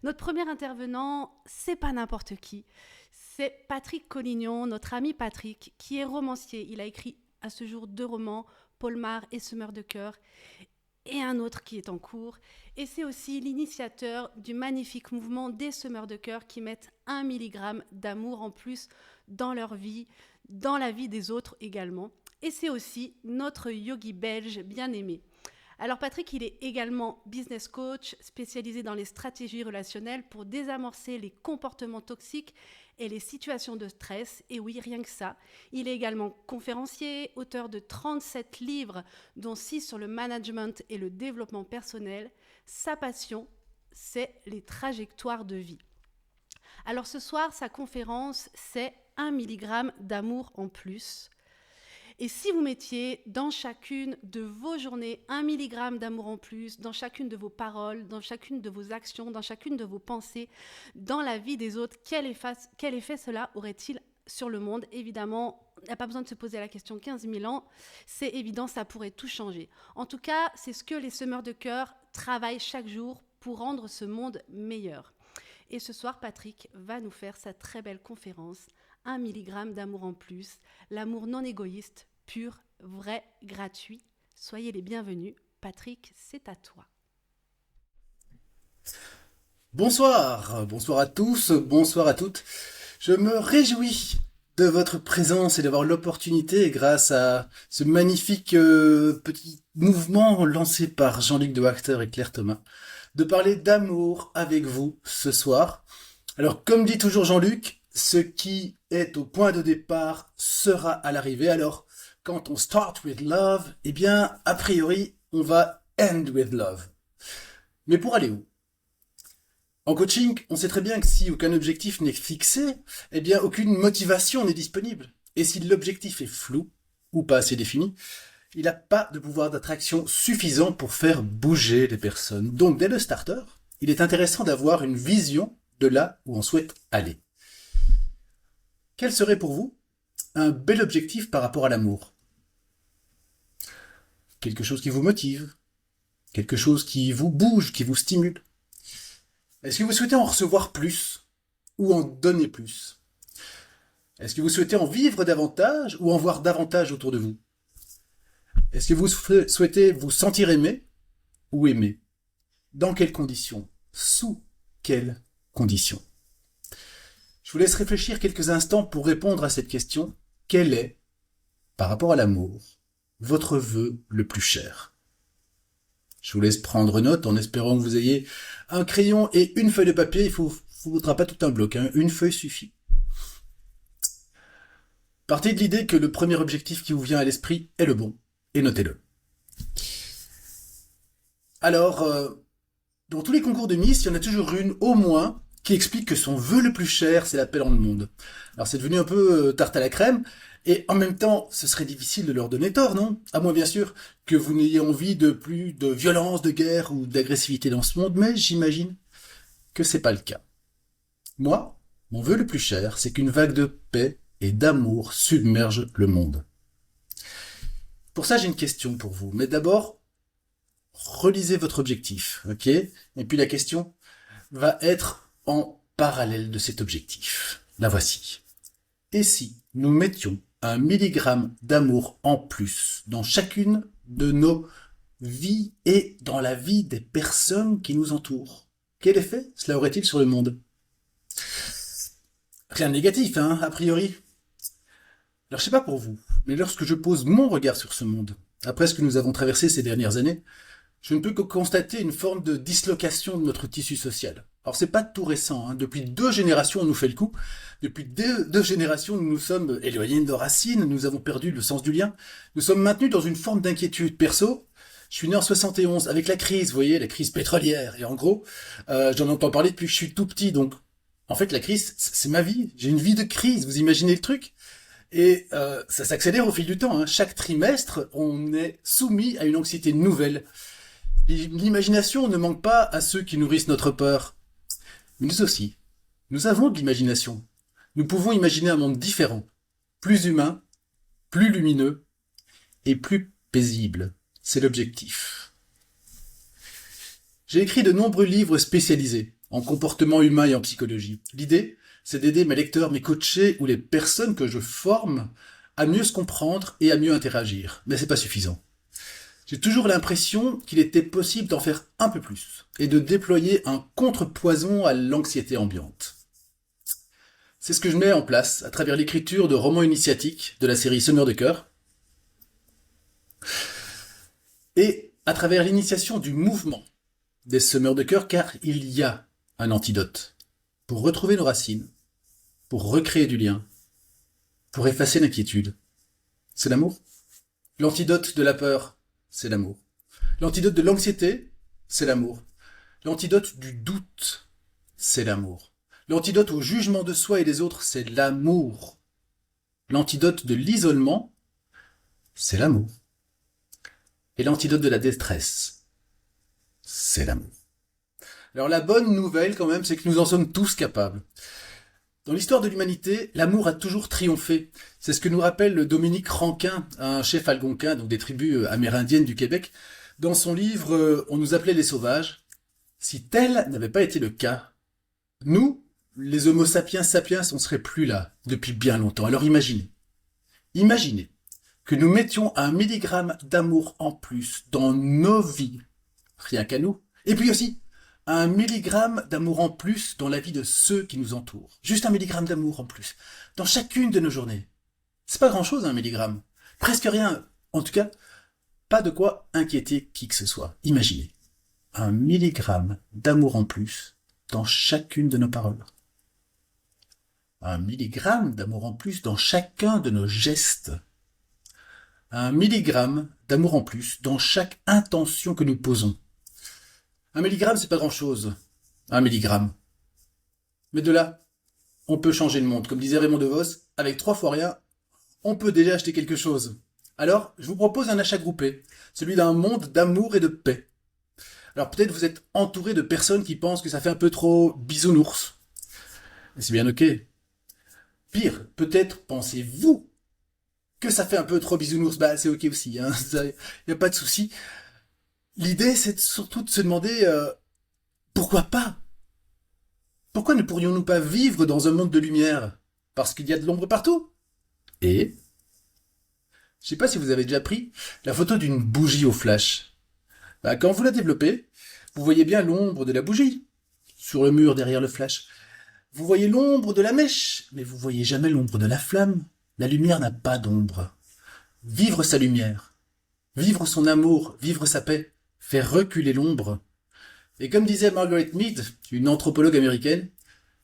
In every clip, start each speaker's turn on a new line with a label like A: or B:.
A: Notre premier intervenant, c'est pas n'importe qui. C'est Patrick Collignon, notre ami Patrick, qui est romancier. Il a écrit à ce jour 2 romans, Polmar et Semeur de cœur, et un autre qui est en cours. Et c'est aussi l'initiateur du magnifique mouvement des Semeurs de cœur qui mettent 1 milligramme d'amour en plus dans leur vie, dans la vie des autres également. Et c'est aussi notre yogi belge bien aimé. Alors Patrick, il est également business coach spécialisé dans les stratégies relationnelles pour désamorcer les comportements toxiques et les situations de stress. Et oui, rien que ça. Il est également conférencier, auteur de 37 livres, dont 6 sur le management et le développement personnel. Sa passion, c'est les trajectoires de vie. Alors ce soir, sa conférence, c'est 1 milligramme d'amour en plus. Et si vous mettiez dans chacune de vos journées 1 milligramme d'amour en plus, dans chacune de vos paroles, dans chacune de vos actions, dans chacune de vos pensées, dans la vie des autres, quel effet cela aurait-il sur le monde? Évidemment, il n'y a pas besoin de se poser la question 15 000 ans. C'est évident, ça pourrait tout changer. En tout cas, c'est ce que les semeurs de cœur travaillent chaque jour pour rendre ce monde meilleur. Et ce soir, Patrick va nous faire sa très belle conférence 1 milligramme d'amour en plus, l'amour non égoïste, pur, vrai, gratuit. Soyez les bienvenus. Patrick, c'est à toi.
B: Bonsoir à tous, bonsoir à toutes. Je me réjouis de votre présence et d'avoir l'opportunité, grâce à ce magnifique petit mouvement lancé par Jean-Luc de Wachter et Claire Thomas, de parler d'amour avec vous ce soir. Alors, comme dit toujours Jean-Luc, ce qui est au point de départ sera à l'arrivée. Alors, quand on start with love, eh bien, a priori, on va end with love. Mais pour aller où? En coaching, on sait très bien que si aucun objectif n'est fixé, eh bien, aucune motivation n'est disponible. Et si l'objectif est flou, ou pas assez défini, il n'a pas de pouvoir d'attraction suffisant pour faire bouger les personnes. Donc, dès le starter, il est intéressant d'avoir une vision de là où on souhaite aller. Quel serait pour vous un bel objectif par rapport à l'amour? Quelque chose qui vous motive, quelque chose qui vous bouge, qui vous stimule. Est-ce que vous souhaitez en recevoir plus ou en donner plus? Est-ce que vous souhaitez en vivre davantage ou en voir davantage autour de vous? Est-ce que vous souhaitez vous sentir aimé ou aimé? Dans quelles conditions? Sous quelles conditions? Je vous laisse réfléchir quelques instants pour répondre à cette question. Quel est, par rapport à l'amour, votre vœu le plus cher? Je vous laisse prendre note en espérant que vous ayez un crayon et une feuille de papier. Il ne faudra pas tout un bloc, hein. Une feuille suffit. Partez de l'idée que le premier objectif qui vous vient à l'esprit est le bon, et notez-le. Alors, dans tous les concours de Miss, il y en a toujours une, au moins, qui explique que son vœu le plus cher, c'est la paix dans le monde. Alors c'est devenu un peu tarte à la crème, et en même temps, ce serait difficile de leur donner tort, non? À moins bien sûr que vous n'ayez envie de plus de violence, de guerre ou d'agressivité dans ce monde, mais j'imagine que c'est pas le cas. Moi, mon vœu le plus cher, c'est qu'une vague de paix et d'amour submerge le monde. Pour ça, j'ai une question pour vous, mais d'abord, relisez votre objectif, ok? Et puis la question va être en parallèle de cet objectif. La voici. Et si nous mettions 1 milligramme d'amour en plus dans chacune de nos vies et dans la vie des personnes qui nous entourent? Quel effet cela aurait-il sur le monde? Rien de négatif, hein, a priori. Alors je sais pas pour vous, mais lorsque je pose mon regard sur ce monde, après ce que nous avons traversé ces dernières années, je ne peux que constater une forme de dislocation de notre tissu social. Alors c'est pas tout récent, hein. Depuis 2 générations on nous fait le coup, depuis deux générations nous nous sommes éloignés de nos racines, nous avons perdu le sens du lien, nous sommes maintenus dans une forme d'inquiétude. Perso, je suis né en 71 avec la crise, vous voyez, la crise pétrolière, et en gros, j'en entends parler depuis que je suis tout petit, donc en fait la crise c'est ma vie, j'ai une vie de crise, vous imaginez le truc? Et ça s'accélère au fil du temps, hein. Chaque trimestre on est soumis à une anxiété nouvelle. L'imagination ne manque pas à ceux qui nourrissent notre peur. Mais nous aussi, nous avons de l'imagination. Nous pouvons imaginer un monde différent, plus humain, plus lumineux et plus paisible. C'est l'objectif. J'ai écrit de nombreux livres spécialisés en comportement humain et en psychologie. L'idée, c'est d'aider mes lecteurs, mes coachés ou les personnes que je forme à mieux se comprendre et à mieux interagir. Mais c'est pas suffisant. J'ai toujours l'impression qu'il était possible d'en faire un peu plus et de déployer un contrepoison à l'anxiété ambiante. C'est ce que je mets en place à travers l'écriture de romans initiatiques de la série Semeur de cœur et à travers l'initiation du mouvement des semeurs de cœur, car il y a un antidote pour retrouver nos racines, pour recréer du lien, pour effacer l'inquiétude. C'est l'amour. L'antidote de la peur, c'est l'amour. L'antidote de l'anxiété, c'est l'amour. L'antidote du doute, c'est l'amour. L'antidote au jugement de soi et des autres, c'est l'amour. L'antidote de l'isolement, c'est l'amour. Et l'antidote de la détresse, c'est l'amour. Alors la bonne nouvelle quand même, c'est que nous en sommes tous capables. Dans l'histoire de l'humanité, l'amour a toujours triomphé. C'est ce que nous rappelle Dominique Rankin, un chef algonquin, donc des tribus amérindiennes du Québec. Dans son livre « On nous appelait les sauvages », si tel n'avait pas été le cas, nous, les Homo sapiens sapiens, on serait plus là depuis bien longtemps. Alors imaginez que nous mettions 1 milligramme d'amour en plus dans nos vies, rien qu'à nous, et puis aussi 1 milligramme d'amour en plus dans la vie de ceux qui nous entourent. Juste 1 milligramme d'amour en plus, dans chacune de nos journées. C'est pas grand-chose, 1 milligramme. Presque rien. En tout cas, pas de quoi inquiéter qui que ce soit. Imaginez 1 milligramme d'amour en plus dans chacune de nos paroles. 1 milligramme d'amour en plus dans chacun de nos gestes. 1 milligramme d'amour en plus dans chaque intention que nous posons. 1 milligramme, c'est pas grand-chose. 1 milligramme. Mais de là, on peut changer le monde. Comme disait Raymond DeVos, avec 3 fois rien, on peut déjà acheter quelque chose. Alors, je vous propose un achat groupé, celui d'un monde d'amour et de paix. Alors peut-être vous êtes entouré de personnes qui pensent que ça fait un peu trop bisounours. Et c'est bien ok. Pire, peut-être pensez-vous que ça fait un peu trop bisounours. Bah c'est ok aussi, hein. Y a pas de souci. L'idée, c'est surtout de se demander pourquoi pas. Pourquoi ne pourrions-nous pas vivre dans un monde de lumière? Parce qu'il y a de l'ombre partout. Et je sais pas si vous avez déjà pris la photo d'une bougie au flash. Bah, quand vous la développez, vous voyez bien l'ombre de la bougie sur le mur derrière le flash. Vous voyez l'ombre de la mèche, mais vous voyez jamais l'ombre de la flamme. La lumière n'a pas d'ombre. Vivre sa lumière, vivre son amour, vivre sa paix, faire reculer l'ombre. Et comme disait Margaret Mead, une anthropologue américaine,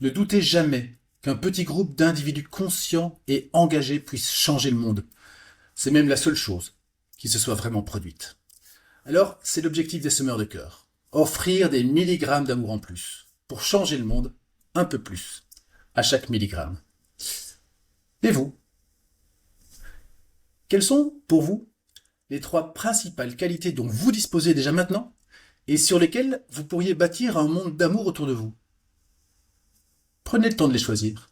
B: ne doutez jamais qu'un petit groupe d'individus conscients et engagés puisse changer le monde. C'est même la seule chose qui se soit vraiment produite. Alors, c'est l'objectif des semeurs de cœur. Offrir des milligrammes d'amour en plus, pour changer le monde un peu plus, à chaque milligramme. Et vous? Quelles sont, pour vous, les 3 principales qualités dont vous disposez déjà maintenant et sur lesquelles vous pourriez bâtir un monde d'amour autour de vous? Prenez le temps de les choisir.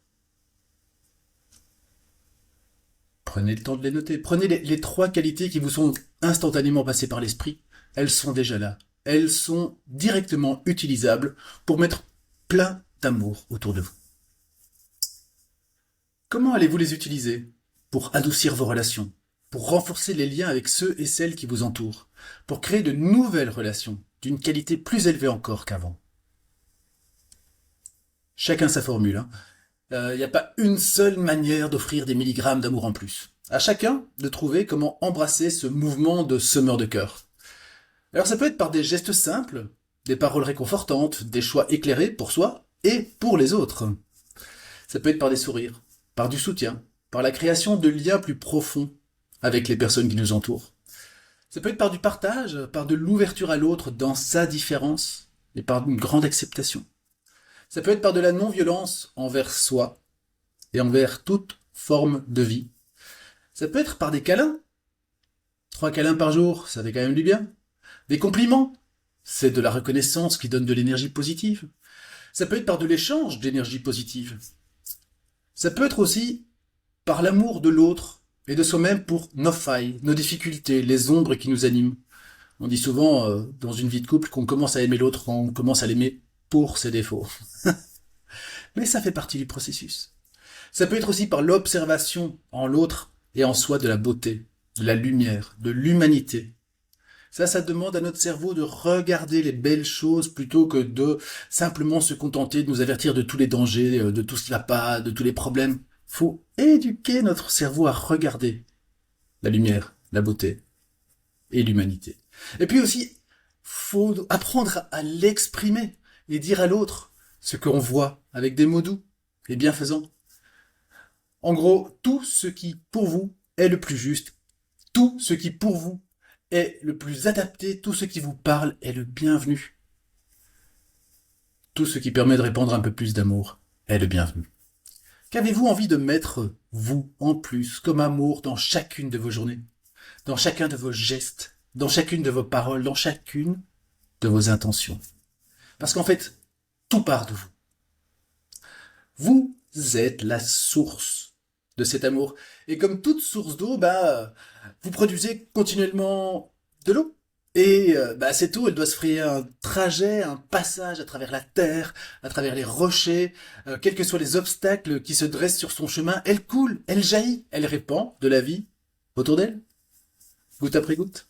B: Prenez le temps de les noter. Prenez les 3 qualités qui vous sont instantanément passées par l'esprit. Elles sont déjà là. Elles sont directement utilisables pour mettre plein d'amour autour de vous. Comment allez-vous les utiliser pour adoucir vos relations, pour renforcer les liens avec ceux et celles qui vous entourent, pour créer de nouvelles relations d'une qualité plus élevée encore qu'avant? Chacun sa formule. Il n'y a pas une seule manière d'offrir des milligrammes d'amour en plus. À chacun de trouver comment embrasser ce mouvement de semeur de cœur. Alors ça peut être par des gestes simples, des paroles réconfortantes, des choix éclairés pour soi et pour les autres. Ça peut être par des sourires, par du soutien, par la création de liens plus profonds avec les personnes qui nous entourent. Ça peut être par du partage, par de l'ouverture à l'autre dans sa différence et par une grande acceptation. Ça peut être par de la non-violence envers soi et envers toute forme de vie. Ça peut être par des câlins. 3 câlins par jour, ça fait quand même du bien. Des compliments, c'est de la reconnaissance qui donne de l'énergie positive. Ça peut être par de l'échange d'énergie positive. Ça peut être aussi par l'amour de l'autre et de soi-même pour nos failles, nos difficultés, les ombres qui nous animent. On dit souvent dans une vie de couple qu'on commence à aimer l'autre quand on commence à l'aimer pour ses défauts. Mais ça fait partie du processus. Ça peut être aussi par l'observation en l'autre et en soi de la beauté, de la lumière, de l'humanité. Ça demande à notre cerveau de regarder les belles choses plutôt que de simplement se contenter de nous avertir de tous les dangers, de tout ce qui va pas, de tous les problèmes. Faut éduquer notre cerveau à regarder la lumière, la beauté et l'humanité. Et puis aussi, faut apprendre à l'exprimer et dire à l'autre ce qu'on voit avec des mots doux et bienfaisants. En gros, tout ce qui, pour vous, est le plus juste, tout ce qui, pour vous, est le plus adapté, tout ce qui vous parle est le bienvenu. Tout ce qui permet de répandre un peu plus d'amour est le bienvenu. Qu'avez-vous envie de mettre, vous, en plus, comme amour dans chacune de vos journées, dans chacun de vos gestes, dans chacune de vos paroles, dans chacune de vos intentions? Parce qu'en fait, tout part de vous. Vous êtes la source de cet amour. Et comme toute source d'eau, vous produisez continuellement de l'eau. Et cette eau, elle doit se frayer un trajet, un passage à travers la terre, à travers les rochers, quels que soient les obstacles qui se dressent sur son chemin. Elle coule, elle jaillit, elle répand de la vie autour d'elle, goutte après goutte.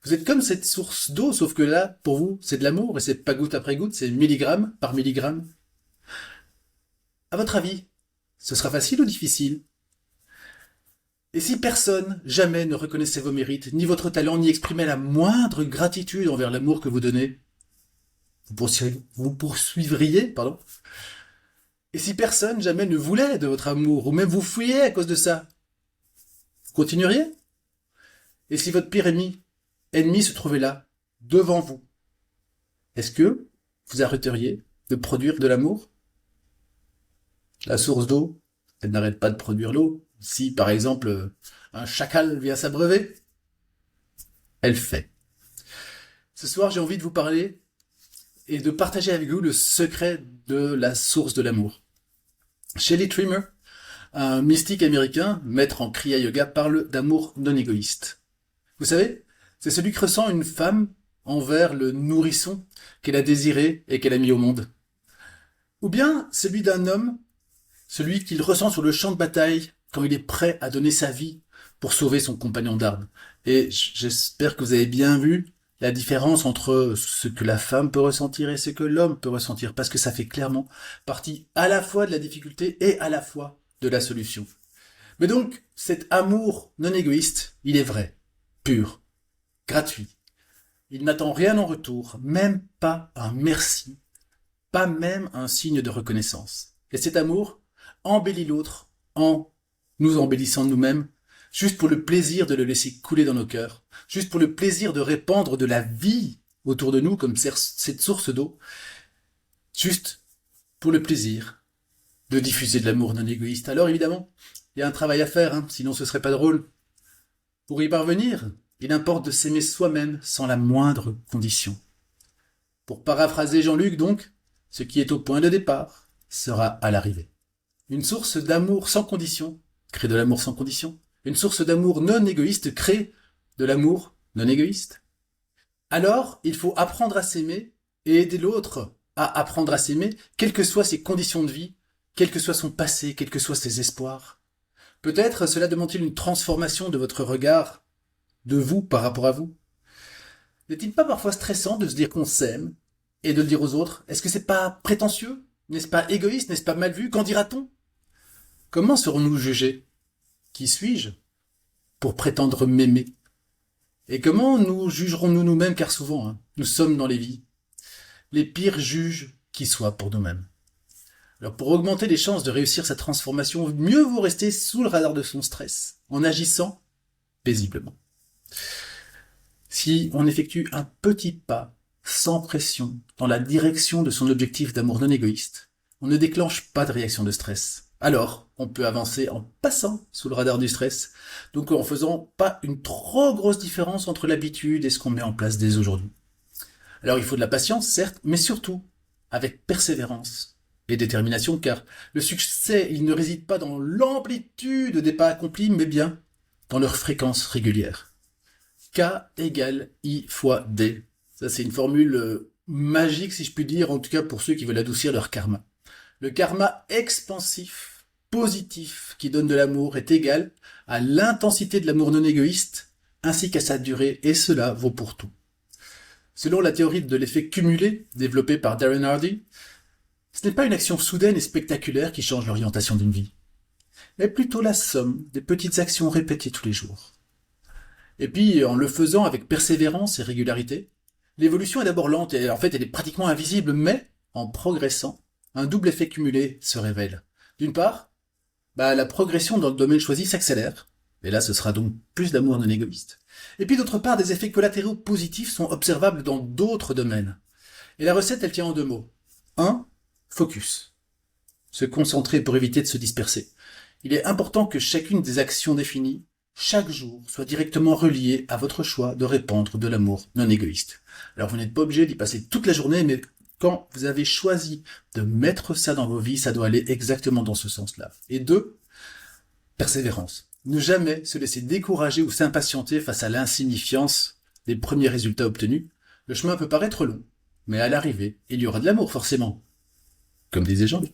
B: Vous êtes comme cette source d'eau, sauf que là, pour vous, c'est de l'amour, et c'est pas goutte après goutte, c'est milligramme par milligramme. À votre avis, ce sera facile ou difficile? Et si personne, jamais, ne reconnaissait vos mérites, ni votre talent, ni exprimait la moindre gratitude envers l'amour que vous donnez, vous poursuivriez. Et si personne, jamais, ne voulait de votre amour, ou même vous fuyez à cause de ça, vous continueriez? Et si votre pire ennemi se trouvait là, devant vous, est-ce que vous arrêteriez de produire de l'amour? La source d'eau, elle n'arrête pas de produire l'eau. Si, par exemple, un chacal vient s'abreuver, elle fait. Ce soir, j'ai envie de vous parler et de partager avec vous le secret de la source de l'amour. Shelley Trimmer, un mystique américain, maître en Kriya Yoga, parle d'amour non égoïste. Vous savez, c'est celui que ressent une femme envers le nourrisson qu'elle a désiré et qu'elle a mis au monde. Ou bien celui d'un homme, celui qu'il ressent sur le champ de bataille quand il est prêt à donner sa vie pour sauver son compagnon d'armes. Et j'espère que vous avez bien vu la différence entre ce que la femme peut ressentir et ce que l'homme peut ressentir, parce que ça fait clairement partie à la fois de la difficulté et à la fois de la solution. Mais donc, cet amour non égoïste, il est vrai, pur, gratuit. Il n'attend rien en retour, même pas un merci, pas même un signe de reconnaissance. Et cet amour embellit l'autre en nous embellissant nous-mêmes, juste pour le plaisir de le laisser couler dans nos cœurs, juste pour le plaisir de répandre de la vie autour de nous comme cette source d'eau, juste pour le plaisir de diffuser de l'amour non égoïste. Alors évidemment, il y a un travail à faire, sinon ce serait pas drôle. Pour y parvenir, il importe de s'aimer soi-même sans la moindre condition. Pour paraphraser Jean-Luc donc, ce qui est au point de départ sera à l'arrivée. Une source d'amour sans condition crée de l'amour sans condition. Une source d'amour non égoïste crée de l'amour non égoïste. Alors, il faut apprendre à s'aimer et aider l'autre à apprendre à s'aimer, quelles que soient ses conditions de vie, quel que soit son passé, quels que soient ses espoirs. Peut-être cela demande-t-il une transformation de votre regard, de vous par rapport à vous. N'est-il pas parfois stressant de se dire qu'on s'aime et de le dire aux autres? Est-ce que c'est pas prétentieux? N'est-ce pas égoïste? N'est-ce pas mal vu? Qu'en dira-t-on? Comment serons-nous jugés? Qui suis-je pour prétendre m'aimer? Et comment nous jugerons-nous nous-mêmes? Car souvent, nous sommes dans les vies les pires juges qui soient pour nous-mêmes. Alors pour augmenter les chances de réussir sa transformation, mieux vaut rester sous le radar de son stress, en agissant paisiblement. Si on effectue un petit pas, sans pression, dans la direction de son objectif d'amour non égoïste, on ne déclenche pas de réaction de stress. Alors, on peut avancer en passant sous le radar du stress, donc en faisant pas une trop grosse différence entre l'habitude et ce qu'on met en place dès aujourd'hui. Alors il faut de la patience, certes, mais surtout avec persévérance et détermination, car le succès, il ne réside pas dans l'amplitude des pas accomplis, mais bien dans leur fréquence régulière. K égale I fois D. Ça, c'est une formule magique, si je puis dire, en tout cas pour ceux qui veulent adoucir leur karma. Le karma expansif, positif, qui donne de l'amour est égal à l'intensité de l'amour non égoïste, ainsi qu'à sa durée, et cela vaut pour tout. Selon la théorie de l'effet cumulé, développée par Darren Hardy, ce n'est pas une action soudaine et spectaculaire qui change l'orientation d'une vie, mais plutôt la somme des petites actions répétées tous les jours. Et puis, en le faisant avec persévérance et régularité, l'évolution est d'abord lente et en fait elle est pratiquement invisible, mais en progressant, un double effet cumulé se révèle. D'une part, la progression dans le domaine choisi s'accélère, et là ce sera donc plus d'amour non égoïste. Et puis d'autre part, des effets collatéraux positifs sont observables dans d'autres domaines. Et la recette, elle tient en 2 mots. 1. Focus. Se concentrer pour éviter de se disperser. Il est important que chacune des actions définies, chaque jour, soit directement reliée à votre choix de répandre de l'amour non égoïste. Alors vous n'êtes pas obligé d'y passer toute la journée, mais quand vous avez choisi de mettre ça dans vos vies, ça doit aller exactement dans ce sens-là. Et 2, persévérance. Ne jamais se laisser décourager ou s'impatienter face à l'insignifiance des premiers résultats obtenus. Le chemin peut paraître long, mais à l'arrivée, il y aura de l'amour forcément. Comme disait Jean-Luc.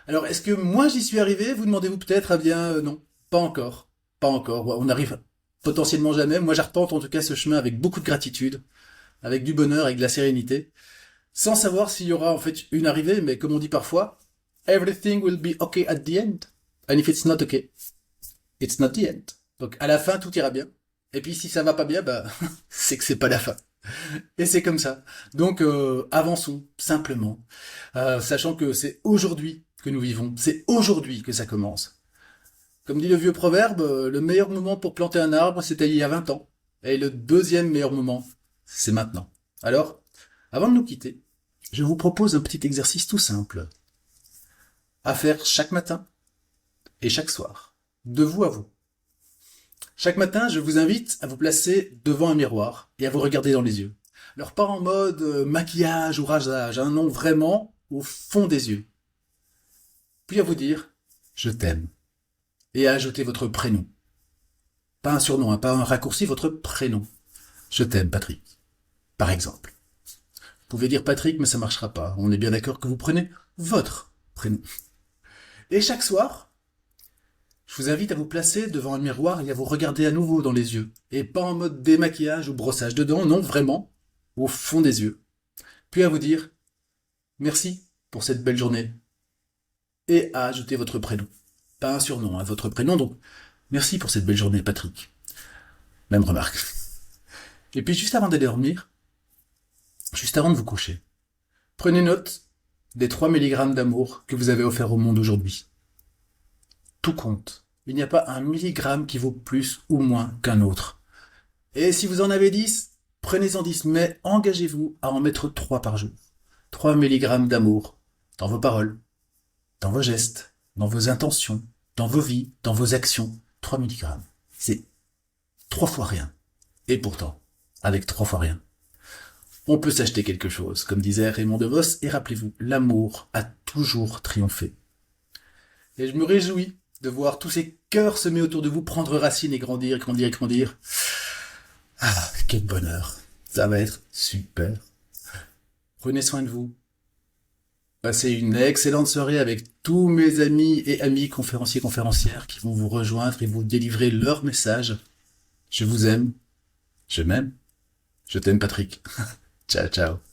B: Alors, est-ce que moi j'y suis arrivé? Vous demandez-vous peut-être? Ah bien, non, pas encore. Pas encore. On arrive potentiellement jamais. Moi, j'arpente en tout cas ce chemin avec beaucoup de gratitude, avec du bonheur, avec de la sérénité, sans savoir s'il y aura en fait une arrivée, mais comme on dit parfois, everything will be okay at the end. And if it's not okay, it's not the end. Donc à la fin, tout ira bien. Et puis si ça va pas bien, c'est que c'est pas la fin. Et c'est comme ça. Donc avançons simplement, sachant que c'est aujourd'hui que nous vivons, c'est aujourd'hui que ça commence. Comme dit le vieux proverbe, le meilleur moment pour planter un arbre, c'était il y a 20 ans. Et le deuxième meilleur moment, c'est maintenant. Alors, avant de nous quitter, je vous propose un petit exercice tout simple à faire chaque matin et chaque soir, de vous à vous. Chaque matin, je vous invite à vous placer devant un miroir et à vous regarder dans les yeux. Alors pas en mode maquillage ou rasage, non, vraiment au fond des yeux. Puis à vous dire « je t'aime » et à ajouter votre prénom. Pas un surnom, pas un raccourci, votre prénom. « Je t'aime, Patrick », par exemple. Vous pouvez dire Patrick, mais ça marchera pas. On est bien d'accord que vous prenez votre prénom. Et chaque soir, je vous invite à vous placer devant un miroir et à vous regarder à nouveau dans les yeux. Et pas en mode démaquillage ou brossage de dents, non, vraiment, au fond des yeux. Puis à vous dire « merci pour cette belle journée » et à ajouter votre prénom. Pas un surnom, votre prénom, donc merci pour cette belle journée, Patrick. Même remarque. Et puis juste avant d'aller dormir, juste avant de vous coucher, prenez note des 3 mg d'amour que vous avez offert au monde aujourd'hui. Tout compte. Il n'y a pas un milligramme qui vaut plus ou moins qu'un autre. Et si vous en avez 10, prenez-en 10, mais engagez-vous à en mettre 3 par jour. 3 mg d'amour dans vos paroles, dans vos gestes, dans vos intentions, dans vos vies, dans vos actions. 3 mg. C'est 3 fois rien. Et pourtant, avec 3 fois rien, on peut s'acheter quelque chose, comme disait Raymond DeVos, et rappelez-vous, l'amour a toujours triomphé. Et je me réjouis de voir tous ces cœurs semés autour de vous prendre racine et grandir, grandir, grandir. Ah, quel bonheur. Ça va être super. Prenez soin de vous. Passez une excellente soirée avec tous mes amis et amis conférenciers, conférencières qui vont vous rejoindre et vous délivrer leur message. Je vous aime. Je m'aime. Je t'aime, Patrick. Ciao, ciao.